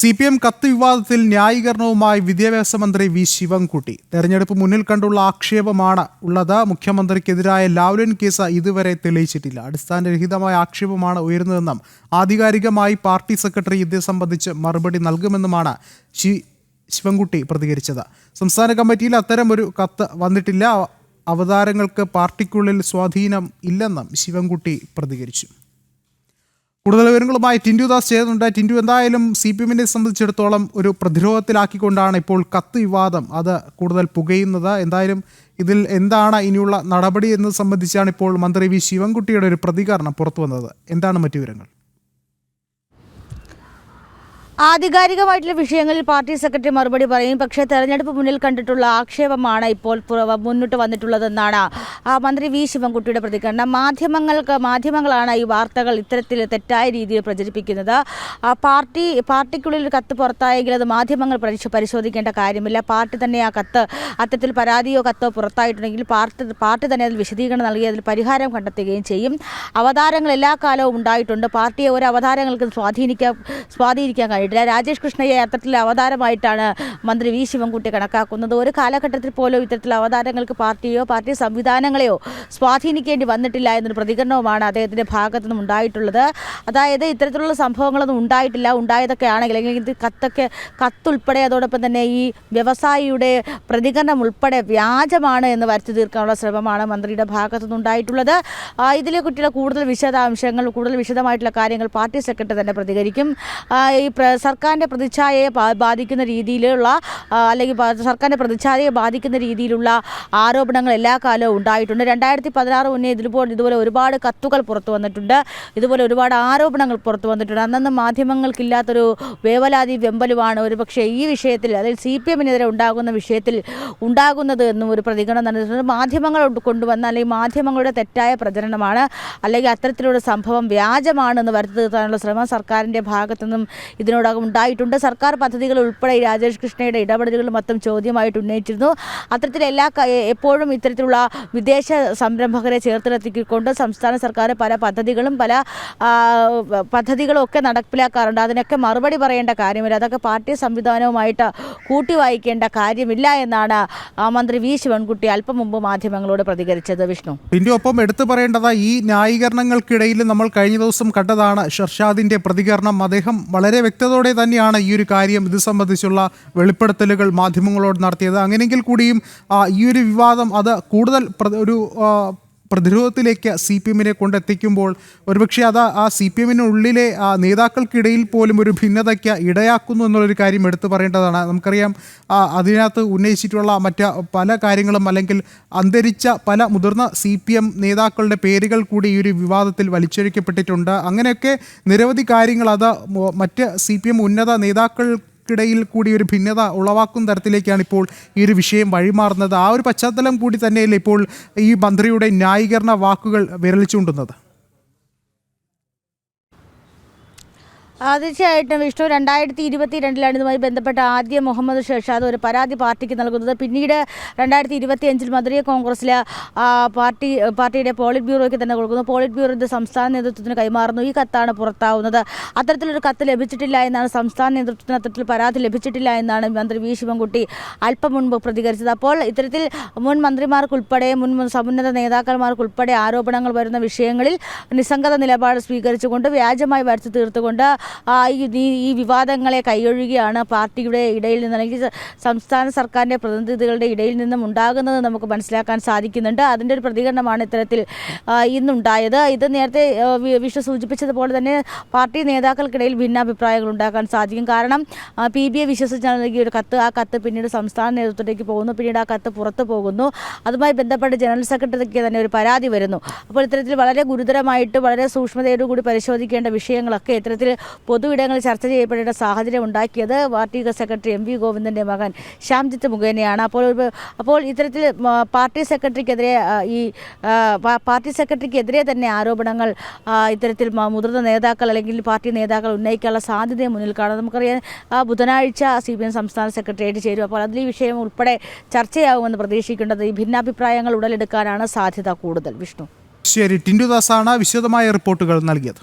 CPM കത്ത് വിവാദത്തിൽ ന്യായീകരണവുമായി വിദ്യാഭ്യാസ മന്ത്രി വി ശിവൻകുട്ടി. തെരഞ്ഞെടുപ്പ് മുന്നിൽ കണ്ടുള്ള ആക്ഷേപമാണ് ഉള്ളത്. മുഖ്യമന്ത്രിക്കെതിരായ ലാവ്ലിൻ കേസ് ഇതുവരെ തെളിയിച്ചിട്ടില്ല. അടിസ്ഥാനരഹിതമായ ആക്ഷേപമാണ് ഉയരുന്നതെന്നും ആധികാരികമായി പാർട്ടി സെക്രട്ടറി ഇത് സംബന്ധിച്ച് മറുപടി നൽകുമെന്നുമാണ് ശിവൻകുട്ടി പ്രതികരിച്ചത്. സംസ്ഥാന കമ്മിറ്റിയിൽ അത്തരമൊരു കത്ത് വന്നിട്ടില്ല. അവതാരങ്ങൾക്ക് പാർട്ടിക്കുള്ളിൽ സ്വാധീനം ഇല്ലെന്നും ശിവൻകുട്ടി പ്രതികരിച്ചു. കൂടുതൽ വിവരങ്ങളുമായി ടിൻഡു ദാസ് ചേരുന്നുണ്ട്. ടിൻഡു, എന്തായാലും CPM-നെ സംബന്ധിച്ചിടത്തോളം ഒരു പ്രതിരോധത്തിലാക്കിക്കൊണ്ടാണ് ഇപ്പോൾ കത്ത് വിവാദം അത് കൂടുതൽ പുകയുന്നത്. എന്തായാലും ഇതിൽ എന്താണ് ഇനിയുള്ള നടപടി എന്നത് സംബന്ധിച്ചാണ് ഇപ്പോൾ മന്ത്രി വി ശിവൻകുട്ടിയുടെ ഒരു പ്രതികരണം പുറത്തു വന്നത്. എന്താണ് മറ്റു വിവരങ്ങൾ? ആധികാരികമായിട്ടുള്ള വിഷയങ്ങളിൽ പാർട്ടി സെക്രട്ടറി മറുപടി പറയും. പക്ഷേ തെരഞ്ഞെടുപ്പ് മുന്നിൽ കണ്ടിട്ടുള്ള ആക്ഷേപമാണ് ഇപ്പോൾ മുന്നോട്ട് വന്നിട്ടുള്ളതെന്നാണ് മന്ത്രി വി ശിവൻകുട്ടിയുടെ പ്രതികരണം. മാധ്യമങ്ങളാണ് ഈ വാർത്തകൾ ഇത്തരത്തിൽ തെറ്റായ രീതിയിൽ പ്രചരിപ്പിക്കുന്നത്. പാർട്ടിക്കുള്ളിൽ ഒരു കത്ത് പുറത്തായെങ്കിൽ അത് മാധ്യമങ്ങൾ പരിശോധിക്കേണ്ട കാര്യമില്ല. പാർട്ടി തന്നെ ആ കത്ത് അത്തരത്തിൽ പരാതിയോ കത്തോ പുറത്തായിട്ടുണ്ടെങ്കിൽ പാർട്ടി തന്നെ അതിൽ വിശദീകരണം നൽകി അതിൽ പരിഹാരം കണ്ടെത്തുകയും ചെയ്യും. അവതാരങ്ങൾ എല്ലാ കാലവും ഉണ്ടായിട്ടുണ്ട്. പാർട്ടിയെ ഒരു അവതാരങ്ങൾക്ക് സ്വാധീനിക്കാൻ കഴിയും. രാജേഷ് കൃഷ്ണയെ അത്തരത്തിൽ അവതാരമായിട്ടാണ് മന്ത്രി വി ശിവൻകുട്ടി കണക്കാക്കുന്നത്. ഒരു കാലഘട്ടത്തിൽ പോലും ഇത്തരത്തിൽ അവതാരങ്ങൾക്ക് പാർട്ടിയോ പാർട്ടി സംവിധാനങ്ങളെയോ സ്വാധീനിക്കേണ്ടി വന്നിട്ടില്ല എന്നൊരു പ്രതികരണവുമാണ് അദ്ദേഹത്തിൻ്റെ ഭാഗത്തു നിന്നും ഉണ്ടായിട്ടുള്ളത്. അതായത് ഇത്തരത്തിലുള്ള സംഭവങ്ങളൊന്നും ഉണ്ടായിട്ടില്ല. ഉണ്ടായതൊക്കെ ആണെങ്കിൽ അല്ലെങ്കിൽ കത്തുൾപ്പെടെ അതോടൊപ്പം തന്നെ ഈ വ്യവസായിയുടെ പ്രതികരണം ഉൾപ്പെടെ വ്യാജമാണ് എന്ന് വരുത്തി തീർക്കാനുള്ള ശ്രമമാണ് മന്ത്രിയുടെ ഭാഗത്തു നിന്നുണ്ടായിട്ടുള്ളത്. ഇതിലെ കുട്ടിയുടെ കൂടുതൽ വിശദമായിട്ടുള്ള കാര്യങ്ങൾ പാർട്ടി സെക്രട്ടറി തന്നെ പ്രതികരിക്കും. ഈ സർക്കാരിൻ്റെ പ്രതിച്ഛായയെ ബാധിക്കുന്ന രീതിയിലുള്ള അല്ലെങ്കിൽ സർക്കാരിൻ്റെ പ്രതിച്ഛായയെ ബാധിക്കുന്ന രീതിയിലുള്ള ആരോപണങ്ങൾ എല്ലാ കാലവും ഉണ്ടായിട്ടുണ്ട്. 2016 മുന്നേ ഇതുപോലെ ഒരുപാട് കത്തുകൾ പുറത്തു വന്നിട്ടുണ്ട്. ഇതുപോലെ ഒരുപാട് ആരോപണങ്ങൾ പുറത്തു വന്നിട്ടുണ്ട്. അന്നൊന്നും മാധ്യമങ്ങൾക്കില്ലാത്തൊരു വേവലാതി വെമ്പലുമാണ് ഒരുപക്ഷെ ഈ വിഷയത്തിൽ അതായത് CPM-നെതിരെ ഉണ്ടാകുന്നത് എന്നും ഒരു പ്രതികരണം നടന്നിട്ടുണ്ട്. മാധ്യമങ്ങൾ കൊണ്ടുവന്ന അല്ലെങ്കിൽ മാധ്യമങ്ങളുടെ തെറ്റായ പ്രചരണമാണ് അല്ലെങ്കിൽ അത്തരത്തിലുള്ള സംഭവം വ്യാജമാണെന്ന് വരുത്തി തീർക്കാനുള്ള ശ്രമം സർക്കാരിൻ്റെ ഭാഗത്തുനിന്നും ഇതിനോടകം ഉണ്ടായിട്ടുണ്ട്. സർക്കാർ പദ്ധതികൾ ഉൾപ്പെടെ രാജേഷ് കൃഷ്ണയുടെ ഇടപെടലുകൾ മൊത്തം ചോദ്യമായിട്ട് ഉന്നയിച്ചിരുന്നു. അത്തരത്തിൽ എപ്പോഴും ഇത്തരത്തിലുള്ള വിദേശ സംരംഭകരെ ചേർത്തിലെത്തിക്കൊണ്ട് സംസ്ഥാന സർക്കാർ പല പദ്ധതികളും ഒക്കെ നടപ്പിലാക്കാറുണ്ട്. അതിനൊക്കെ മറുപടി പറയേണ്ട കാര്യമില്ല. അതൊക്കെ പാർട്ടി സംവിധാനവുമായിട്ട് കൂട്ടിവായിക്കേണ്ട കാര്യമില്ല എന്നാണ് മന്ത്രി വി ശിവൻകുട്ടി അല്പം മുമ്പ് മാധ്യമങ്ങളോട് പ്രതികരിച്ചത്. വിഷ്ണു, ഇതിന്റെ ഒപ്പം എടുത്തു പറയേണ്ടത് ഈ ന്യായീകരണങ്ങൾക്കിടയിൽ നമ്മൾ കഴിഞ്ഞ ദിവസം കണ്ടതാണ് ഷർഷാദിന്റെ പ്രതികരണം. അദ്ദേഹം വളരെ വ്യക്തതയോടെ തന്നെയാണ് ഈ ഒരു കാര്യം ഇത് സംബന്ധിച്ചുള്ള വെളിപ്പെടുത്തലുകൾ മാധ്യമങ്ങളോട് നടത്തിയത്. അങ്ങനെയെങ്കിൽ കൂടിയും ഈ ഒരു വിവാദം അത് കൂടുതൽ ഒരു പ്രതിരോധത്തിലേക്ക് CPM-നെ കൊണ്ടെത്തിക്കുമ്പോൾ ഒരുപക്ഷെ അത് ആ CPM-നുള്ളിലെ നേതാക്കൾക്കിടയിൽ പോലും ഒരു ഭിന്നതയ്ക്ക് ഇടയാക്കുന്നു എന്നുള്ളൊരു കാര്യം എടുത്തു പറയേണ്ടതാണ്. നമുക്കറിയാം അതിനകത്ത് ഉന്നയിച്ചിട്ടുള്ള പല കാര്യങ്ങളും അല്ലെങ്കിൽ അന്തരിച്ച പല മുതിർന്ന CPM നേതാക്കളുടെ പേരുകൾ കൂടി ഈ ഒരു വിവാദത്തിൽ വലിച്ചൊഴിക്കപ്പെട്ടിട്ടുണ്ട്. അങ്ങനെയൊക്കെ നിരവധി കാര്യങ്ങൾ അത് മറ്റ് CPM ഉന്നത നേതാക്കൾക്കിടയിൽ കൂടി ഒരു ഭിന്നത ഉളവാക്കുന്ന തരത്തിലേക്കാണ് ഇപ്പോൾ ഈ ഒരു വിഷയം വഴിമാറുന്നത്. ആ ഒരു പശ്ചാത്തലം കൂടി തന്നെയല്ലേ ഇപ്പോൾ ഈ മന്ത്രിയുടെ ന്യായീകരണ വാക്കുകൾ വിരൽ ചൂണ്ടുന്നത്? തീർച്ചയായിട്ടും വിഷ്ണു, 2022 ഇതുമായി ബന്ധപ്പെട്ട ആദ്യം മുഹമ്മദ് ഷർഷാദ് ഒരു പരാതി പാർട്ടിക്ക് നൽകുന്നത്. പിന്നീട് 2025 മധുരൈ കോൺഗ്രസിലെ പാർട്ടിയുടെ പോളിറ്റ് ബ്യൂറോയ്ക്ക് തന്നെ കൊടുക്കുന്നു. പോളിറ്റ് ബ്യൂറോ ഇത് സംസ്ഥാന നേതൃത്വത്തിന് കൈമാറുന്നു. ഈ കത്താണ് പുറത്താവുന്നത്. അത്തരത്തിലൊരു കത്ത് ലഭിച്ചിട്ടില്ല എന്നാണ് സംസ്ഥാന നേതൃത്വത്തിന് അത്തരത്തിൽ പരാതി ലഭിച്ചിട്ടില്ല എന്നാണ് മന്ത്രി വി ശിവൻകുട്ടി അല്പം മുൻപ് പ്രതികരിച്ചത്. അപ്പോൾ ഇത്തരത്തിൽ മുൻ മന്ത്രിമാർക്കുൾപ്പെടെ മുൻ സമുന്നത നേതാക്കന്മാർക്കുൾപ്പെടെ ആരോപണങ്ങൾ വരുന്ന വിഷയങ്ങളിൽ നിസ്സംഗത നിലപാട് സ്വീകരിച്ചുകൊണ്ട് വ്യാജമായി വരുത്തി തീർത്തുകൊണ്ട് ഈ വിവാദങ്ങളെ കൈയൊഴുകിയാണ് പാർട്ടിയുടെ ഇടയിൽ നിന്ന് അല്ലെങ്കിൽ സംസ്ഥാന സർക്കാരിൻ്റെ പ്രതിനിധികളുടെ ഇടയിൽ നിന്നും ഉണ്ടാകുന്നത് നമുക്ക് മനസ്സിലാക്കാൻ സാധിക്കുന്നുണ്ട്. അതിൻ്റെ ഒരു പ്രതികരണമാണ് ഇത്തരത്തിൽ ഇന്നുണ്ടായത്. ഇത് നേരത്തെ വിഷ്ണു സൂചിപ്പിച്ചതുപോലെ തന്നെ പാർട്ടി നേതാക്കൾക്കിടയിൽ ഭിന്നാഭിപ്രായങ്ങൾ ഉണ്ടാക്കാൻ സാധിക്കും. കാരണം PBയെ വിശ്വസിച്ച് നൽകിയ ഒരു കത്ത്, ആ കത്ത് പിന്നീട് സംസ്ഥാന നേതൃത്വത്തിലേക്ക് പോകുന്നു. പിന്നീട് ആ കത്ത് പുറത്തു പോകുന്നു. അതുമായി ബന്ധപ്പെട്ട് ജനറൽ സെക്രട്ടറിക്ക് തന്നെ ഒരു പരാതി വരുന്നു. അപ്പോൾ ഇത്തരത്തിൽ വളരെ ഗുരുതരമായിട്ട് വളരെ സൂക്ഷ്മതയോടുകൂടി പരിശോധിക്കേണ്ട വിഷയങ്ങളൊക്കെ ഇത്തരത്തിൽ പൊതു ഇടങ്ങളിൽ ചർച്ച ചെയ്യപ്പെടേണ്ട സാഹചര്യം ഉണ്ടാക്കിയത് പാർട്ടി സെക്രട്ടറി MV ഗോവിന്ദൻ്റെ മകൻ ശ്യാംജിത്ത് മുഖേനയാണ്. അപ്പോൾ ഇത്തരത്തിൽ പാർട്ടി സെക്രട്ടറിക്കെതിരെ തന്നെ ആരോപണങ്ങൾ ഇത്തരത്തിൽ മുതിർന്ന നേതാക്കൾ അല്ലെങ്കിൽ പാർട്ടി നേതാക്കൾ ഉന്നയിക്കാനുള്ള സാധ്യതയെ മുന്നിൽ കാണും. നമുക്കറിയാം ബുധനാഴ്ച CPM സംസ്ഥാന സെക്രട്ടേറിയറ്റ് ചേരും. അപ്പോൾ അതിൽ ഈ വിഷയം ഉൾപ്പെടെ ചർച്ചയാകുമെന്ന് പ്രതീക്ഷിക്കേണ്ടത്. ഈ ഭിന്നാഭിപ്രായങ്ങൾ ഉടലെടുക്കാനാണ് സാധ്യത കൂടുതൽ. വിഷ്ണു, ശരി, ടിൻഡു ദാസാണ് വിശദമായ റിപ്പോർട്ടുകൾ നൽകിയത്.